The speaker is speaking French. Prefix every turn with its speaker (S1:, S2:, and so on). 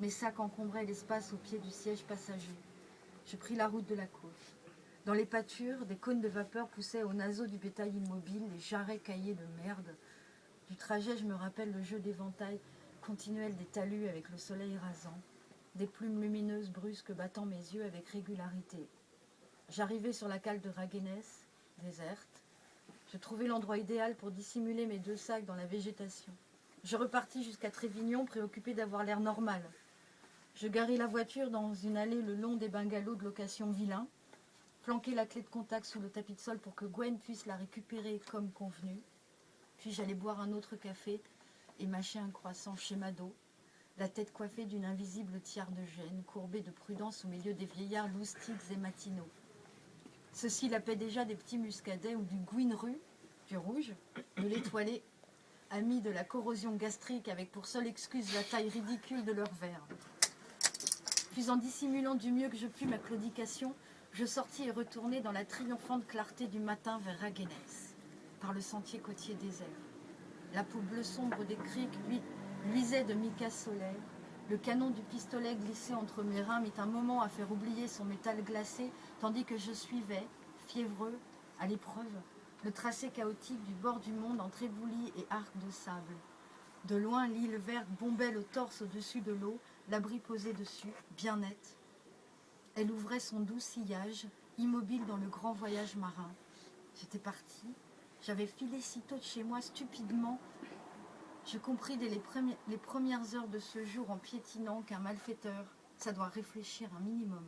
S1: Mes sacs encombraient l'espace au pied du siège passager. Je pris la route de la côte. Dans les pâtures, des cônes de vapeur poussaient aux naseaux du bétail immobile, les jarrets caillés de merde. Du trajet, je me rappelle le jeu d'éventail continuel des talus avec le soleil rasant, des plumes lumineuses brusques battant mes yeux avec régularité. J'arrivais sur la cale de Raguenès, déserte. Je trouvais l'endroit idéal pour dissimuler mes 2 sacs dans la végétation. Je repartis jusqu'à Trévignon, préoccupé d'avoir l'air normal. Je garai la voiture dans une allée le long des bungalows de location vilain, planquai la clé de contact sous le tapis de sol pour que Gwen puisse la récupérer comme convenu. Puis j'allais boire un autre café et mâcher un croissant chez Mado, la tête coiffée d'une invisible tiare de gêne, courbée de prudence au milieu des vieillards loustiques et matinaux. Ceux-ci lapaient déjà des petits muscadets ou du gouine-rue, du rouge, de l'étoilé, amis de la corrosion gastrique avec pour seule excuse la taille ridicule de leurs verres. Puis en dissimulant du mieux que je pus ma claudication, je sortis et retournai dans la triomphante clarté du matin vers Raguenès, par le sentier côtier désert. La peau bleue sombre des criques luisait de mica solaire. Le canon du pistolet glissé entre mes reins mit un moment à faire oublier son métal glacé, tandis que je suivais, fiévreux, à l'épreuve, le tracé chaotique du bord du monde entre éboulis et arcs de sable. De loin, l'île verte bombait le torse au-dessus de l'eau, l'abri posé dessus, bien net. Elle ouvrait son doux sillage, immobile dans le grand voyage marin. J'étais partie, j'avais filé si tôt de chez moi stupidement. Je compris dès les premières heures de ce jour en piétinant qu'un malfaiteur, ça doit réfléchir un minimum.